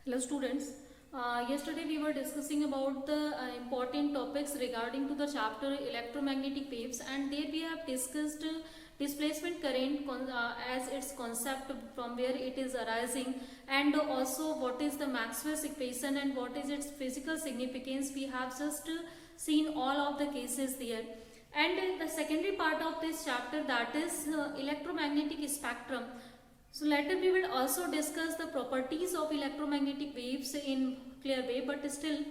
Hello students. Yesterday we were discussing about the important topics regarding to the chapter electromagnetic waves, and there we have discussed displacement current as its concept from where it is arising, and also what is the Maxwell's equation and what is its physical significance. We have just seen all of the cases there. And the secondary part of this chapter, that is electromagnetic spectrum. So later we will also discuss the properties of electromagnetic waves in clear way, but still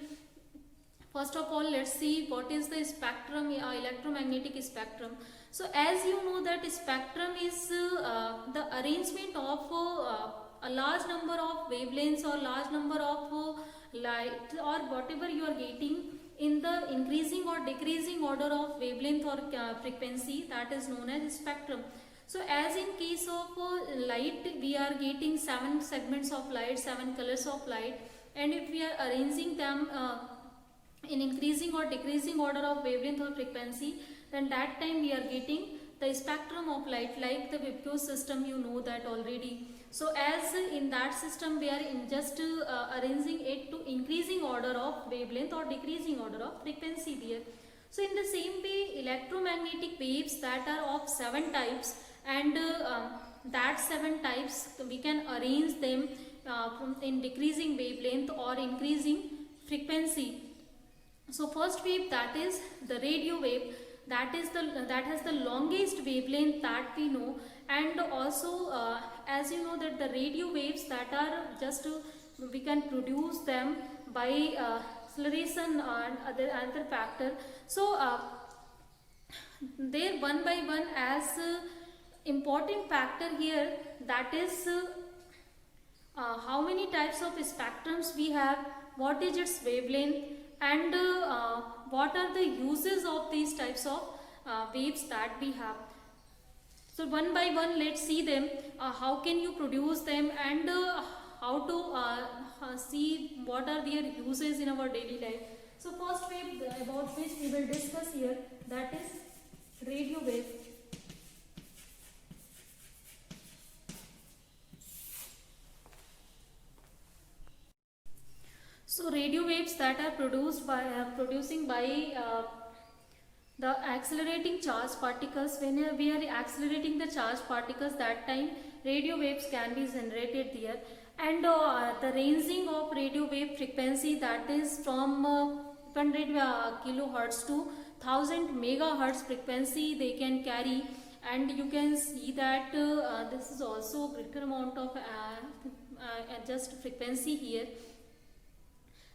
first of all let's see what is the spectrum, electromagnetic spectrum. So as you know that spectrum is the arrangement of a large number of wavelengths or large number of light or whatever you are getting in the increasing or decreasing order of wavelength or frequency, that is known as spectrum. So as in case of light, we are getting 7 segments of light, 7 colors of light, and if we are arranging them in increasing or decreasing order of wavelength or frequency, then that time we are getting the spectrum of light, like the Vibgyor system, you know that already. So as in that system we are in just arranging it to increasing order of wavelength or decreasing order of frequency there. So in the same way, electromagnetic waves that are of 7 types, and that 7 types we can arrange them in decreasing wavelength or increasing frequency. So first wave, that is the radio wave, that has the longest wavelength that we know, and also as you know that the radio waves that are just we can produce them by acceleration and other factor. So there one by one as important factor here, that is how many types of spectrums we have, what is its wavelength, and what are the uses of these types of waves that we have. So one by one let's see them, how can you produce them, and how to see what are their uses in our daily life. So first wave about which we will discuss here, that is radio wave. So radio waves that are produced by producing by the accelerating charged particles. When we are accelerating the charged particles, that time radio waves can be generated there, and the ranging of radio wave frequency, that is from 100 kilohertz to 1000 megahertz frequency they can carry, and you can see that this is also greater amount of just frequency here.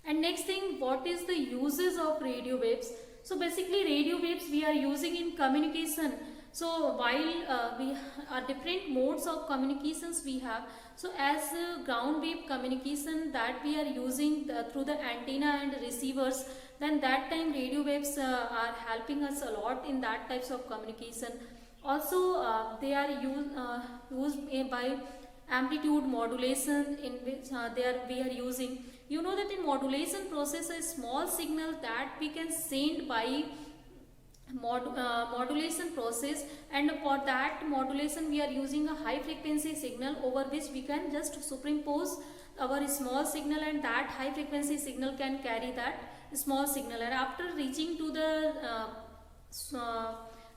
And next thing, what is the uses of radio waves? So basically radio waves we are using in communication. So while we are different modes of communications we have, so as ground wave communication that we are using through the antenna and receivers, then that time radio waves are helping us a lot in that types of communication. Also they are used by amplitude modulation, in which we are using, you know that in modulation process a small signal that we can send by modulation process, and for that modulation we are using a high frequency signal over which we can just superimpose our small signal, and that high frequency signal can carry that small signal, and after reaching to the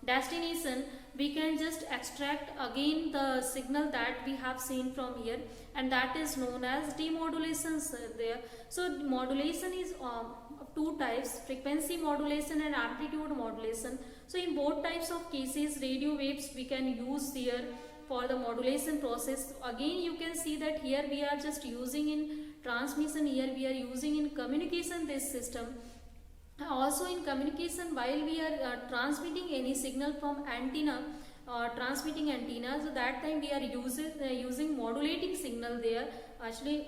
destination we can just extract again the signal that we have seen from here, and that is known as demodulations there. So modulation is of 2 types, frequency modulation and amplitude modulation. So in both types of cases radio waves we can use here for the modulation process. Again you can see that here we are just using in transmission, here we are using in communication this system. Also in communication, while we are transmitting any signal from antenna, transmitting antenna, so that time we are using modulating signal there actually,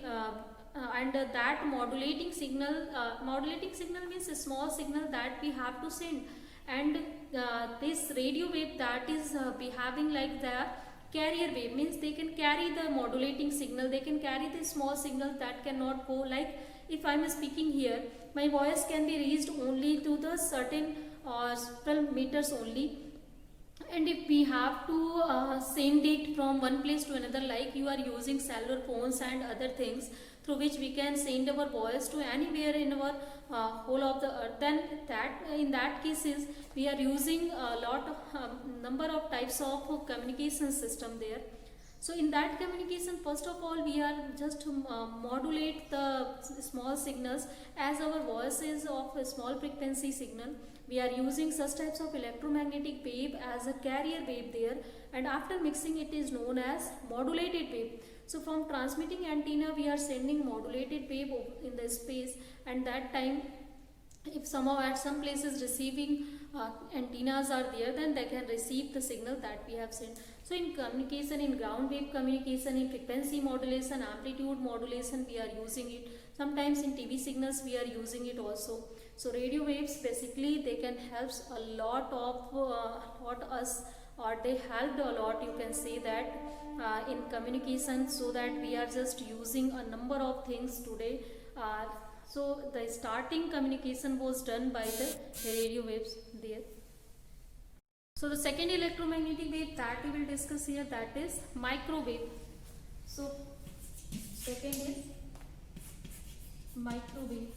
and that modulating signal means a small signal that we have to send, and this radio wave that is behaving like the carrier wave, means they can carry the modulating signal, they can carry the small signal that cannot go, like if I am speaking here, my voice can be reached only to the certain several meters only, And if we have to send it from one place to another, like you are using cellular phones and other things through which we can send our voice to anywhere in our whole of the earth, then that in that cases we are using a lot of number of types of communication system there. So in that communication, first of all, we are just modulate the small signals, as our voice is of a small frequency signal. We are using such types of electromagnetic wave as a carrier wave there, and after mixing it is known as modulated wave. So from transmitting antenna, we are sending modulated wave in the space, and that time if somehow at some places receiving antennas are there, then they can receive the signal that we have sent. So in communication, in ground wave communication, in frequency modulation, amplitude modulation, we are using it. Sometimes in TV signals we are using it also. So radio waves, basically they can help a lot of what us, or they helped a lot, you can say that, in communication, so that we are just using a number of things today. So the starting communication was done by the radio waves there. So the second electromagnetic wave that we will discuss here, that is microwave. So second is microwave.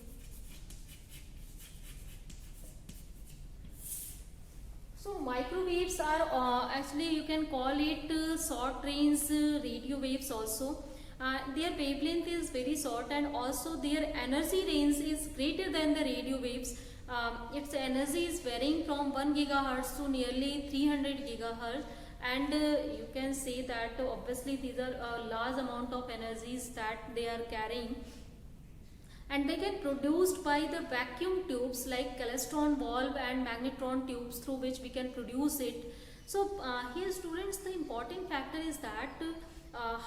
So microwaves are actually you can call it short range radio waves also. Their wavelength is very short, and also their energy range is greater than the radio waves. Its energy is varying from 1 gigahertz to nearly 300 gigahertz, and you can say that obviously these are a large amount of energies that they are carrying, and they can produced by the vacuum tubes like klystron valve and magnetron tubes through which we can produce it. So here students, the important factor is that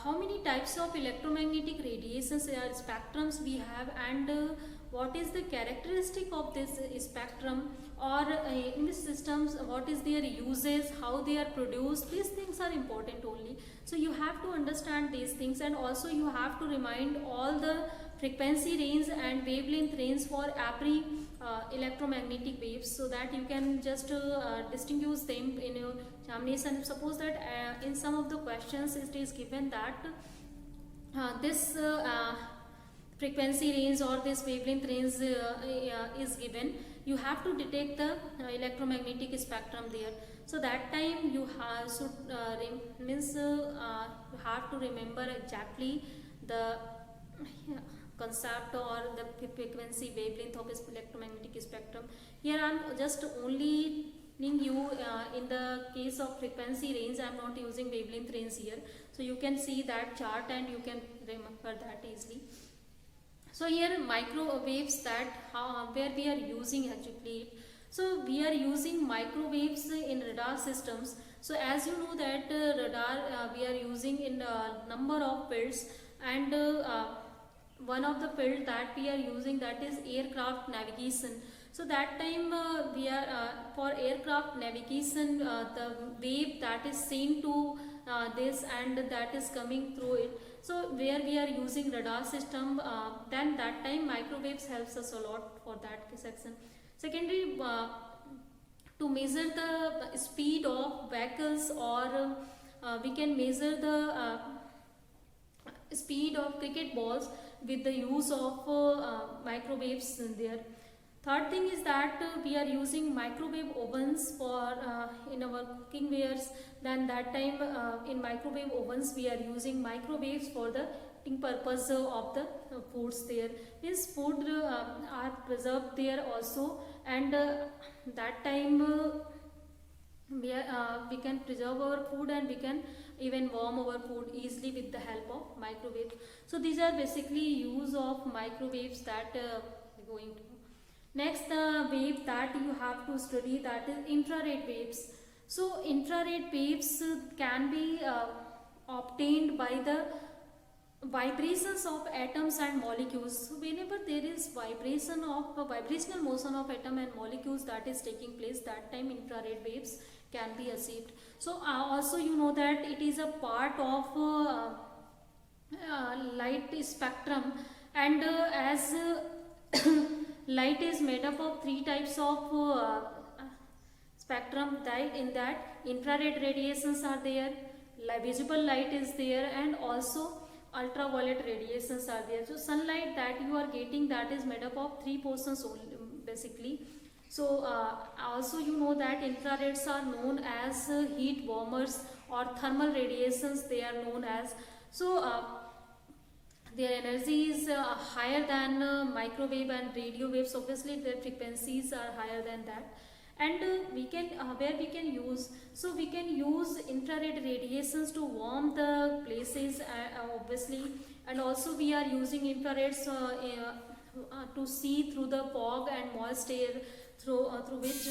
how many types of electromagnetic radiations or spectrums we have, and what is the characteristic of this spectrum, or in the systems what is their uses, how they are produced. These things are important only. So you have to understand these things, and also you have to remind all the frequency range and wavelength range for every electromagnetic waves, so that you can just distinguish them in your examination. Suppose that in some of the questions it is given that this frequency range or this wavelength range is given, you have to detect the electromagnetic spectrum there. So that time you should you have to remember exactly the concept or the frequency wavelength of this electromagnetic spectrum. Here I am just only you in the case of frequency range, I am not using wavelength range here. So you can see that chart and you can remember that easily. So here microwaves, that where we are using actually. So we are using microwaves in radar systems. So as you know that radar we are using in a number of fields, and one of the field that we are using, that is aircraft navigation. So that time we are for aircraft navigation, the wave that is seen to this and that is coming through it. So where we are using radar system, then that time microwaves helps us a lot for that section. Secondly, to measure the speed of vehicles, or we can measure the speed of cricket balls with the use of microwaves in there. Third thing is that we are using microwave ovens for in our cooking wares. Then that time in microwave ovens we are using microwaves for the purpose of the foods there. Means food are preserved there also, and that time we can preserve our food, and we can even warm our food easily with the help of microwave. So these are basically use of microwaves that we're going to. Next wave that you have to study, that is infrared waves. So infrared waves can be obtained by the vibrations of atoms and molecules. So whenever there is vibration of vibrational motion of atom and molecules that is taking place, that time infrared waves can be achieved. So also you know that it is a part of light spectrum, and as light is made up of three types of spectrum, that in that infrared radiations are there, visible light is there, and also ultraviolet radiations are there. So sunlight that you are getting, that is made up of three portions only, basically. So also you know that infrareds are known as heat warmers, or thermal radiations they are known as. So their energy is higher than microwave and radio waves. Obviously their frequencies are higher than that. And we can where we can use, so we can use infrared radiations to warm the places, obviously. And also we are using infrareds to see through the fog and moist air, through which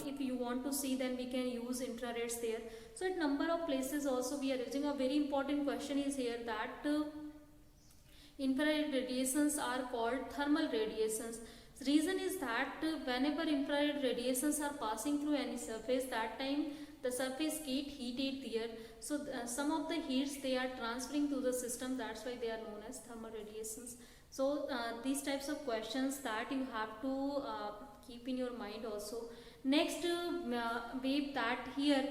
if you want to see, then we can use infrareds there. So at number of places also we are using. A very important question is here that infrared radiations are called thermal radiations. The reason is that whenever infrared radiations are passing through any surface, that time the surface get heated there. So some of the heats they are transferring to the system, that's why they are known as thermal radiations. So these types of questions that you have to keep in your mind also. Next wave, that here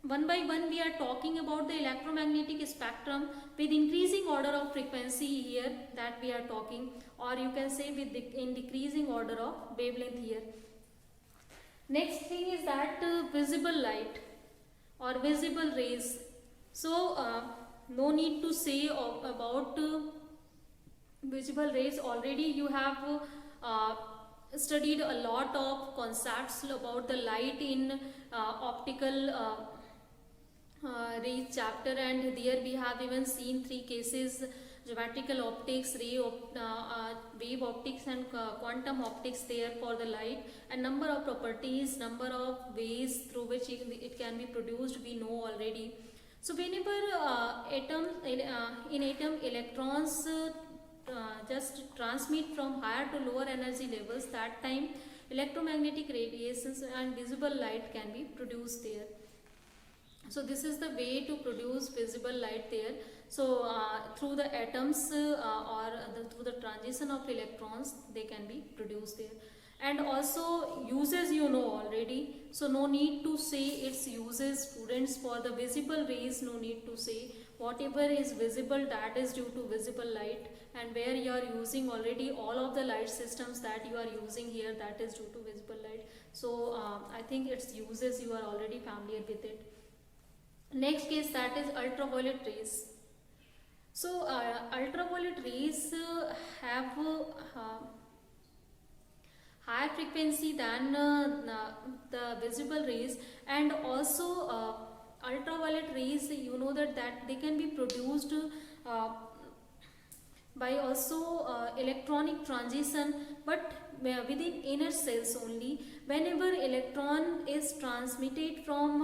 one by one we are talking about the electromagnetic spectrum with increasing order of frequency here that we are talking, or you can say with in decreasing order of wavelength here. Next thing is that visible light or visible rays. So no need to say about visible rays. Already you have studied a lot of concepts about the light in optical rays chapter, and there we have even seen three cases: geometrical optics, wave optics, and quantum optics there for the light. And number of properties, number of ways through which it can be produced, we know already. So whenever in atom electrons just transmit from higher to lower energy levels, that time electromagnetic radiations and visible light can be produced there. So this is the way to produce visible light there. So through the atoms through the transition of electrons, they can be produced there. And also uses you know already, so no need to say its uses, students. For the visible rays, no need to say. Whatever is visible, that is due to visible light, and where you are using already all of the light systems that you are using here, that is due to visible light. So I think its uses you are already familiar with it. Next case, that is ultraviolet rays. So ultraviolet rays have higher frequency than the visible rays, and also ultraviolet rays, you know that they can be produced by also electronic transition, but within inner cells only. Whenever electron is transmitted from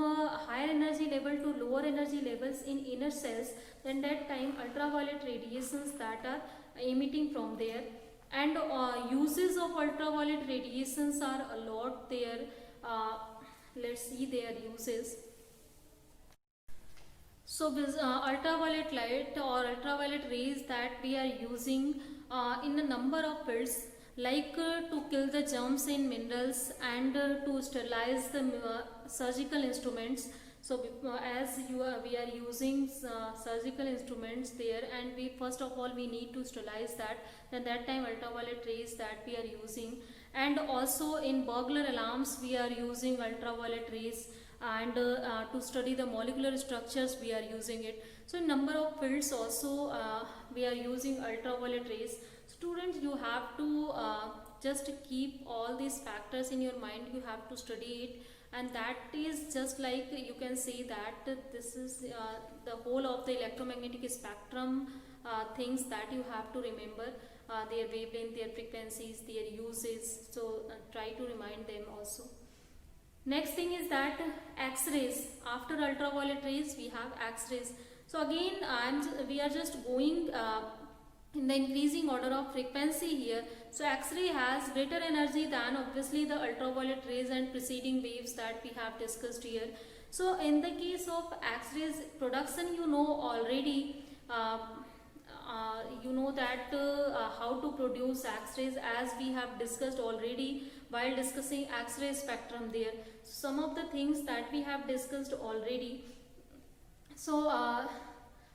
higher energy level to lower energy levels in inner cells, then that time ultraviolet radiations that are emitting from there. And uses of ultraviolet radiations are a lot there. Let's see their uses. So ultraviolet light or ultraviolet rays that we are using in a number of fields, like to kill the germs in minerals, and to sterilize the surgical instruments. So as we are using surgical instruments there, and we first of all we need to sterilize that, then that time ultraviolet rays that we are using. And also in burglar alarms we are using ultraviolet rays, and to study the molecular structures we are using it. So in number of fields also we are using ultraviolet rays. Students, you have to just keep all these factors in your mind, you have to study it. And that is just like, you can say that this is the whole of the electromagnetic spectrum things that you have to remember, their wavelength, their frequencies, their uses. So try to remind them also. Next thing is that X-rays. After ultraviolet rays we have X-rays. So again we are just going in the increasing order of frequency here. So X-ray has greater energy than obviously the ultraviolet rays and preceding waves that we have discussed here. So in the case of X-rays production, you know already you know that how to produce X-rays, as we have discussed already while discussing X-ray spectrum there. Some of the things that we have discussed already. So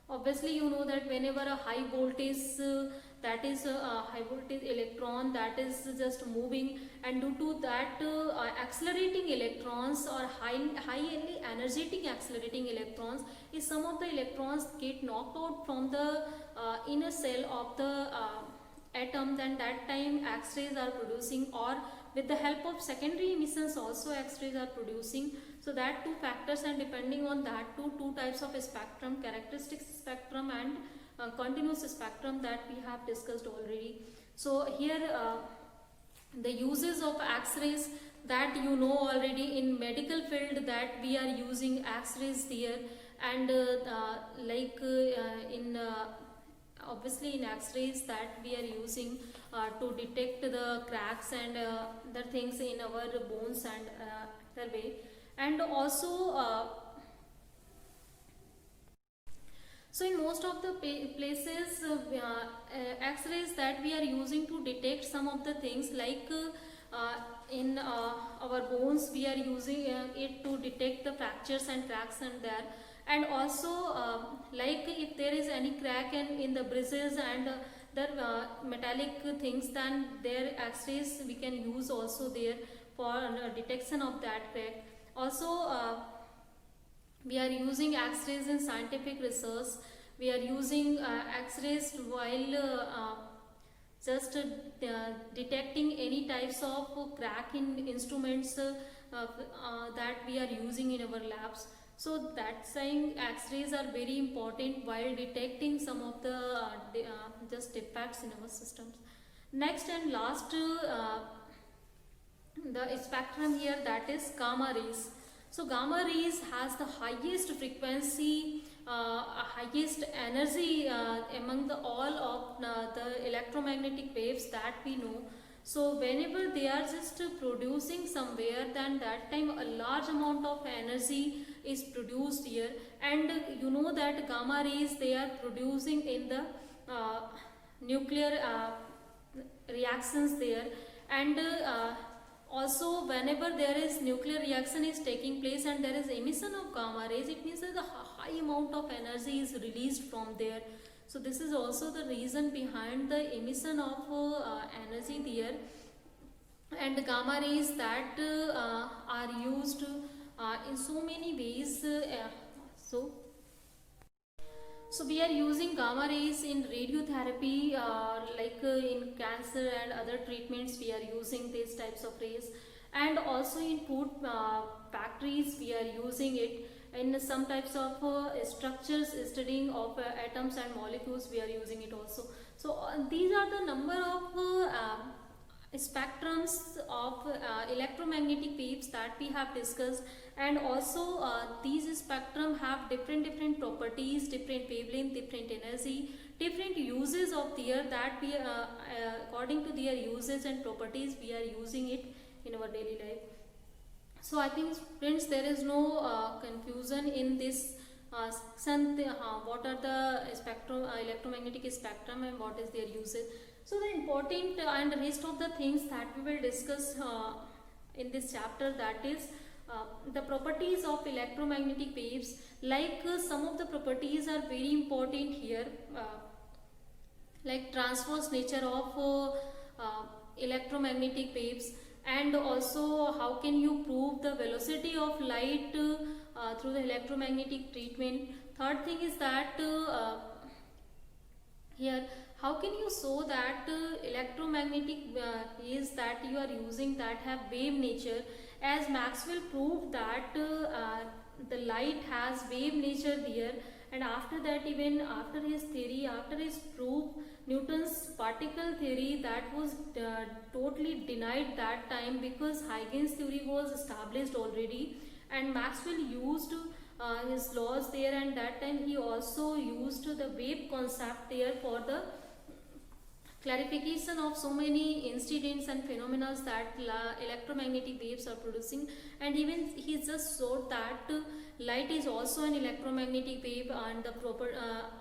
obviously you know that whenever a high voltage that is a high voltage electron that is just moving, and due to that accelerating electrons or highly energetic accelerating electrons, is some of the electrons get knocked out from the inner cell of the atom, then that time X-rays are producing, or with the help of secondary emissions also X-rays are producing. So that two factors, and depending on that two types of spectrum, characteristic spectrum and continuous spectrum, that we have discussed already. So here the uses of X-rays, that you know already in medical field that we are using X-rays there, and in obviously in X-rays that we are using to detect the cracks and the things in our bones and other way. And also so in most of the places X-rays that we are using to detect some of the things, like in our bones we are using it to detect the fractures and cracks and there. And also like if there is any crack in the bridges and the metallic things, then their X-rays we can use also there for detection of that crack. Also we are using X-rays in scientific research. We are using X-rays while just detecting any types of crack in instruments that we are using in our labs. So that's saying X-rays are very important while detecting some of the just defects in our systems. Next and last the spectrum here, that is gamma rays. So gamma rays has the highest frequency, highest energy among all of the electromagnetic waves that we know. So whenever they are just producing somewhere, then that time a large amount of energy is produced here. And you know that gamma rays, they are producing in the nuclear reactions there. And also whenever there is nuclear reaction is taking place and there is emission of gamma rays, it means that a high amount of energy is released from there. So this is also the reason behind the emission of energy there. And gamma rays that are used in so many ways. So we are using gamma rays in radiotherapy, in cancer and other treatments we are using these types of rays. And also in food factories we are using it. In some types of structures, studying of atoms and molecules, we are using it also. So these are the number of spectrums of electromagnetic waves that we have discussed. And also these spectrum have different properties, different wavelength, different energy, different uses of their, that we according to their uses and properties we are using it in our daily life. So I think friends, there is no confusion in this section, what are the spectrum, electromagnetic spectrum, and what is their uses. So the important and the rest of the things that we will discuss in this chapter, that is the properties of electromagnetic waves. Like some of the properties are very important here, like transverse nature of electromagnetic waves, and also how can you prove the velocity of light through the electromagnetic treatment. Third thing is that here how can you show that electromagnetic waves that you are using that have wave nature, as Maxwell proved that the light has wave nature there. And after that, even after his theory, after his proof, Newton's particle theory, that was totally denied that time, because Huygens theory was established already and Maxwell used his laws there, and that time he also used the wave concept there for the clarification of so many incidents and phenomena that electromagnetic waves are producing. And even he just showed that light is also an electromagnetic wave, and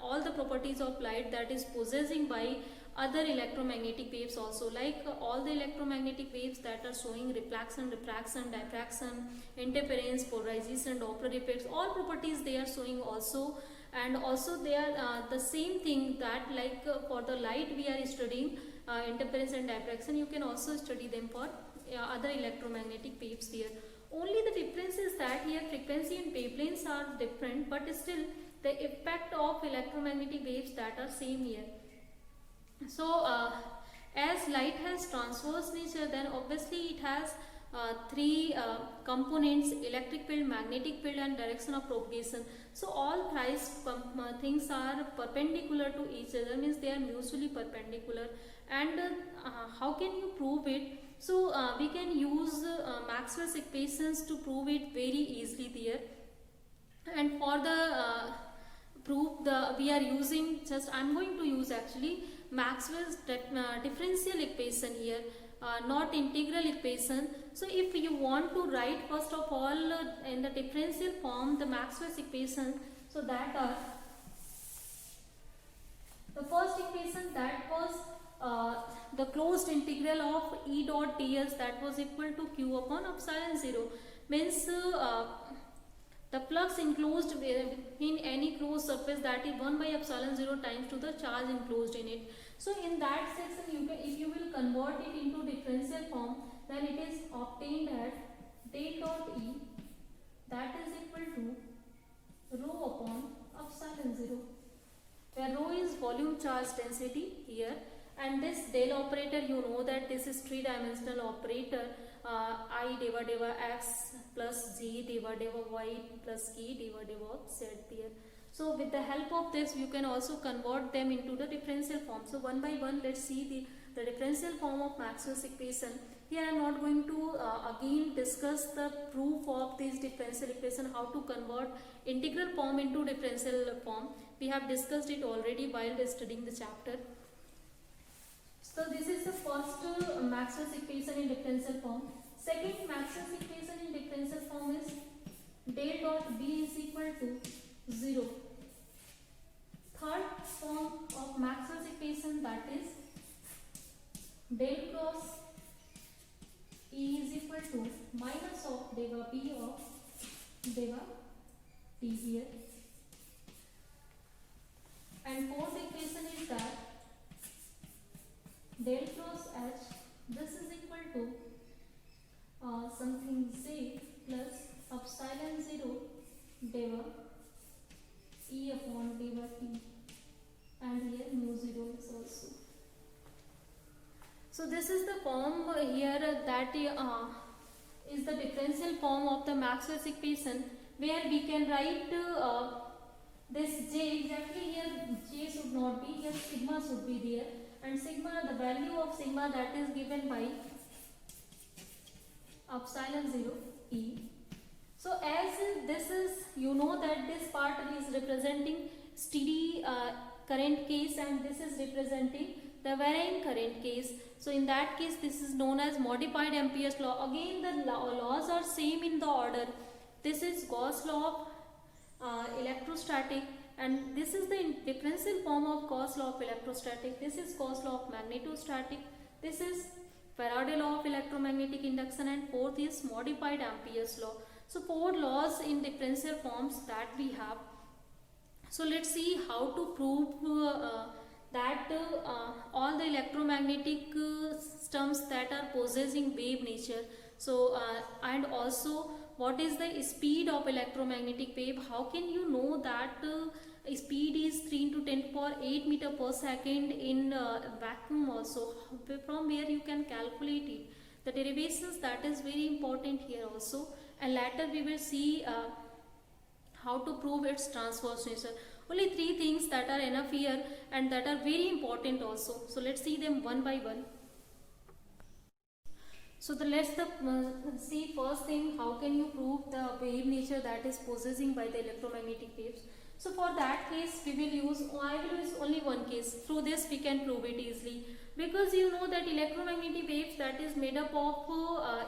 all the properties of light that is possessing by other electromagnetic waves also, like all the electromagnetic waves that are showing reflection, refraction, diffraction, interference, polarization, Doppler effects, all properties they are showing also. And also they are the same thing that, like for the light we are studying interference and diffraction, you can also study them for other electromagnetic waves here. Only the difference is that here frequency and wavelengths are different, but still the effect of electromagnetic waves that are same here. So as light has transverse nature, then obviously it has three components: electric field, magnetic field, and direction of propagation. So all thrice things are perpendicular to each other, means they are mutually perpendicular. And how can you prove it? So we can use Maxwell's equations to prove it very easily there. And for the proof, we are using, just I'm going to use actually Maxwell's differential equation here, not integral equation. So if you want to write first of all in the differential form the Maxwell's equation, so that are the first equation, that was the closed integral of E dot ds, that was equal to Q upon epsilon 0, means the flux enclosed in any closed surface, that is 1 by epsilon 0 times to the charge enclosed in it. So in that section, you can, if you will convert it into differential form, then it is obtained at del dot E, that is equal to rho upon epsilon 0, where rho is volume charge density here, and this del operator, you know that this is three-dimensional operator, I divided by x plus g divided by y plus k divided by z there. So with the help of this, you can also convert them into the differential form. So one by one, let's see the differential form of Maxwell's equation. Here I am not going to again discuss the proof of this differential equation, how to convert integral form into differential form. We have discussed it already while studying the chapter. So this is the first Maxwell's equation in differential form. Second Maxwell's equation in differential form is del dot B is equal to 0. Third form of Maxwell's equation, that is del cross E is equal to minus of deva B of deva T here. And fourth equation is that del cross H, this is equal to something Z plus epsilon 0 deva E upon deva T, and here mu 0 is also. So this is the form here that is the differential form of the Maxwell's equation, where we can write this J, exactly here J should not be, here sigma should be there, and sigma, the value of sigma, that is given by epsilon 0 E. So as this is, you know that this part is representing steady current case, and this is representing the varying current case. So in that case, this is known as modified Ampere's law. Again, the laws are same in the order. This is Gauss law of electrostatic, and this is the differential form of Gauss law of electrostatic. This is Gauss law of magnetostatic. This is Faraday law of electromagnetic induction, and fourth is modified Ampere's law. So four laws in differential forms that we have. So let's see how to prove that all the electromagnetic systems that are possessing wave nature. So and also what is the speed of electromagnetic wave? How can you know that speed is 3 into 10 to the power 8 meter per second in vacuum also? From where you can calculate it? The derivations, that is very important here also, and later we will see how to prove its transverse nature. Only three things that are enough here and that are very important also. So let's see them one by one. So let's see first thing, how can you prove the wave nature that is possessing by the electromagnetic waves. So for that case, I will use only one case. Through this we can prove it easily. because you know that electromagnetic waves, that is made up of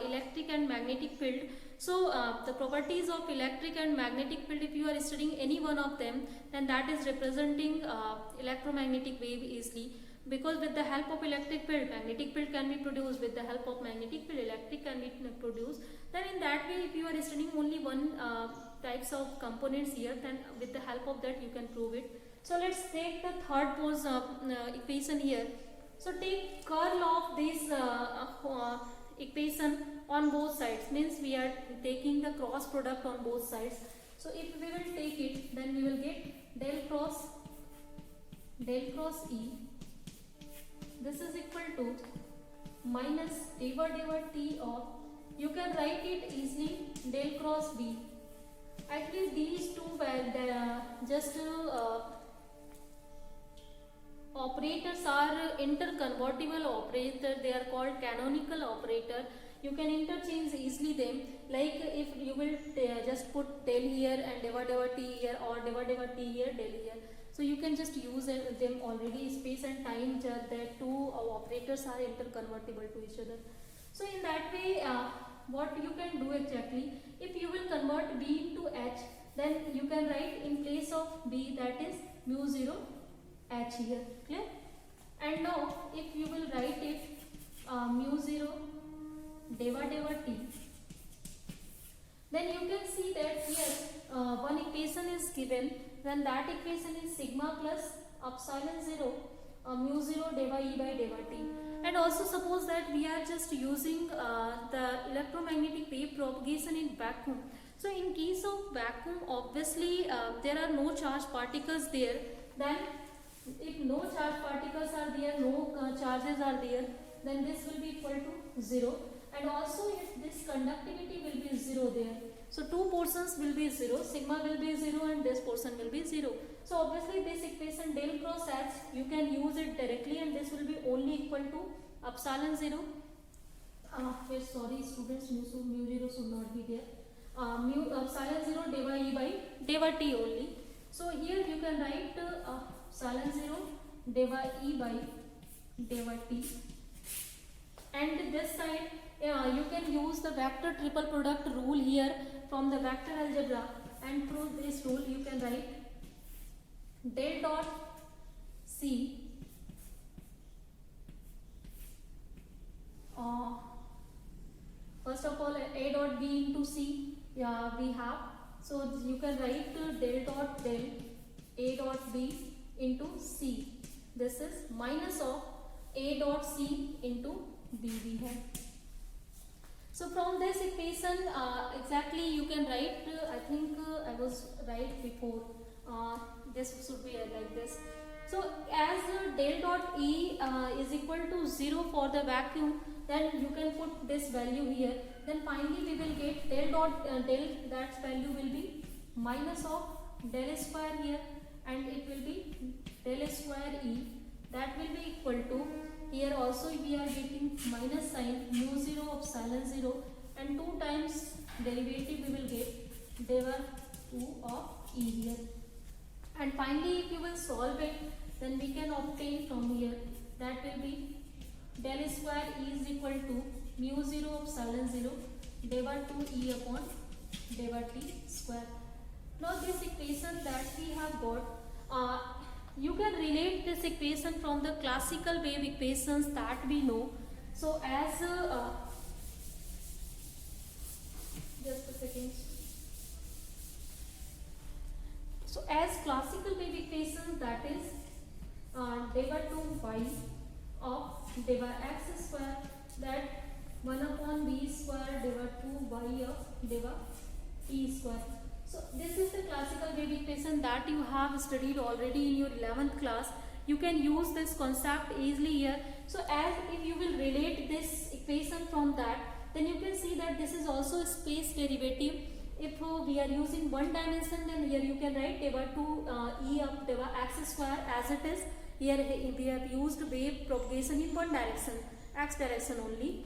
electric and magnetic field. So the properties of electric and magnetic field, if you are studying any one of them, then that is representing electromagnetic wave easily, because with the help of electric field, magnetic field can be produced. With the help of magnetic field, electric can be produced. Then in that way, if you are studying only one types of components here, then with the help of that you can prove it. So let's take the third pose equation here. So take curl of this equation on both sides, means we are taking the cross product on both sides. So if we will take it, then we will get del cross E, this is equal to minus diva t of, you can write it easily, del cross B. Actually these two were just operators are interconvertible operator, they are called canonical operator. You can interchange easily them, like if you will just put del here and diva t here, or diva t here, del here. So you can just use them already. Space and time, that two operators are interconvertible to each other. So in that way, what you can do exactly, if you will convert B into H, then you can write in place of B, that is mu 0 H here, clear? And now if you will write it mu 0 diva t, then you can see that here one equation is given, then that equation is sigma plus epsilon 0 mu 0 diva E by diva t. And also suppose that we are just using the electromagnetic wave propagation in vacuum. So in case of vacuum, obviously there are no charged particles there. Then if no charged particles are there, no charges are there, then this will be equal to 0. And also if this conductivity will be 0 there. So two portions will be 0, sigma will be 0 and this portion will be 0. So obviously this equation del cross H, you can use it directly, and this will be only equal to epsilon 0. Here sorry students, mu 0 should not be there. Mu epsilon 0 diva E by diva t only. So here you can write epsilon 0 diva E by diva t. And this side you can use the vector triple product rule here from the vector algebra, and through this rule you can write del dot C first of all A dot B into C we have, so you can write del dot del A dot B into C. This is minus of A dot C into B we have. So from this equation exactly you can write, I think I was right before, this should be like this. So as del dot E is equal to 0 for the vacuum, then you can put this value here. Then finally we will get del dot del, that value will be minus of del square here, and it will be del square E, that will be equal to, here also we are getting minus sign, mu 0 epsilon 0, and 2 times derivative we will get diva 2 of E here. And finally if you will solve it, then we can obtain from here, that will be del square E is equal to mu 0 epsilon 0 diva 2 E upon diva t square. Now this equation that we have got, you can relate this equation from the classical wave equations that we know. So as just a second. So as classical wave equations, that is diva 2 y of diva x square, that 1 upon b square diva 2 y of diva t square. So this is the classical wave equation that you have studied already in your 11th class. You can use this concept easily here. So as if you will relate this equation from that, then you can see that this is also a space derivative. If we are using one dimension, then here you can write diva 2 E of diva x square as it is. Here we have used wave propagation in one direction, x direction only.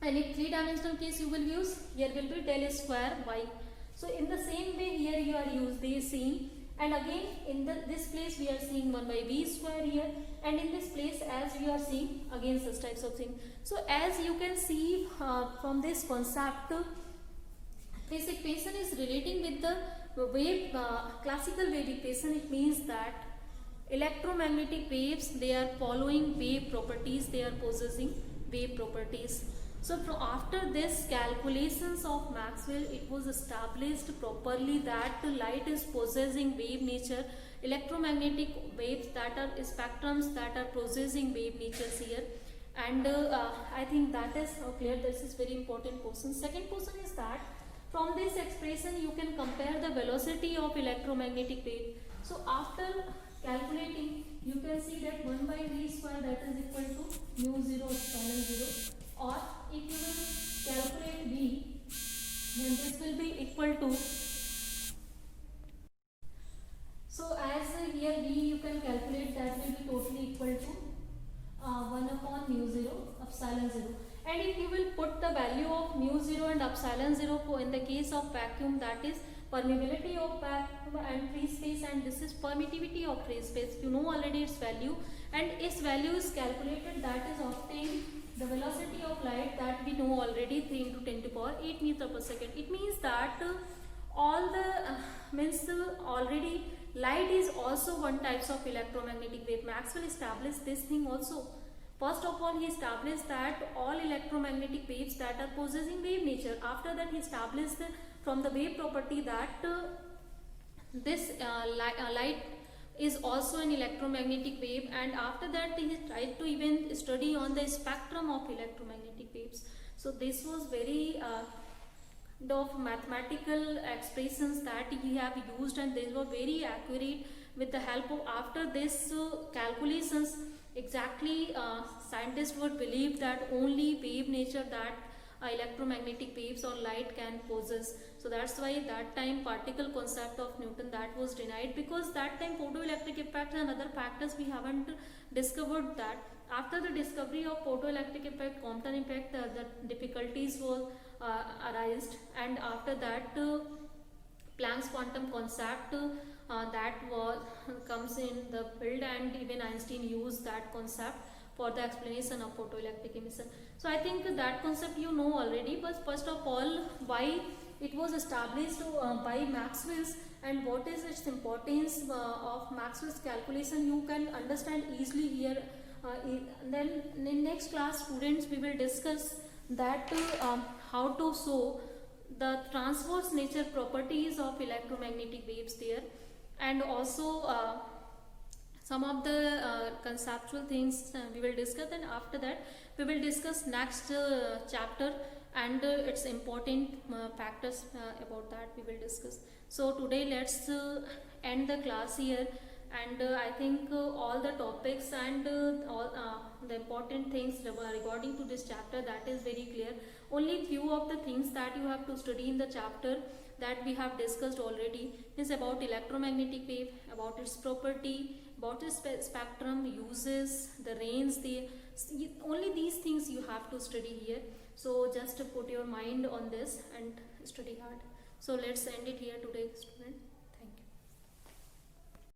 And in 3-dimensional case you will use, here will be del square y. So in the same way here you are using, And again in this place we are seeing 1 by v square here, and in this place as we are seeing again such types of things. So as you can see from this concept, this equation is relating with the wave classical wave equation. It means that electromagnetic waves, they are following wave properties, they are possessing wave properties. So after this calculations of Maxwell, it was established properly that light is possessing wave nature, electromagnetic waves that are spectrums that are possessing wave natures here. And I think that is clear. This is very important question. Second question is that from this expression you can compare the velocity of electromagnetic wave. So after calculating, you can see that 1 by v square, that is equal to mu 0 epsilon 0, or if you will calculate v, then this will be equal to, so as here v you can calculate, that will be totally equal to 1 upon mu 0 epsilon 0. And if you will put the value of mu 0 and epsilon 0 for in the case of vacuum, that is permeability of vacuum and free space, and this is permittivity of free space, you know already its value, and its value is calculated, that is obtained the velocity of light, that we know already, 3 into 10 to power 8 meter per second. It means that all the means already light is also one types of electromagnetic wave. Maxwell established this thing also. First of all, he established that all electromagnetic waves that are possessing wave nature. After that, he established from the wave property that this light is also an electromagnetic wave, and after that he tried to even study on the spectrum of electromagnetic waves. So this was very of mathematical expressions that he have used, and they were very accurate. With the help of after this calculations, exactly scientists would believe that only wave nature that electromagnetic waves or light can possess. So that's why that time particle concept of Newton, that was denied, because that time photoelectric effect and other factors we haven't discovered that. After the discovery of photoelectric effect, Compton effect, the difficulties were arised, and after that Planck's quantum concept that was comes in the field, and even Einstein used that concept for the explanation of photoelectric emission. So I think that concept you know already, but first of all, why it was established by Maxwell's, and what is its importance of Maxwell's calculation, you can understand easily here. Then in next class, students, we will discuss that how to show the transverse nature properties of electromagnetic waves there, and also some of the conceptual things we will discuss. And after that we will discuss next chapter, and its important factors about that we will discuss. So today let's end the class here, and I think all the topics and all the important things regarding to this chapter, that is very clear. Only few of the things that you have to study in the chapter that we have discussed already is about electromagnetic wave, about its property, about its spectrum, uses, the range, only these things you have to study here. So just put your mind on this and study hard. So let's end it here today, student.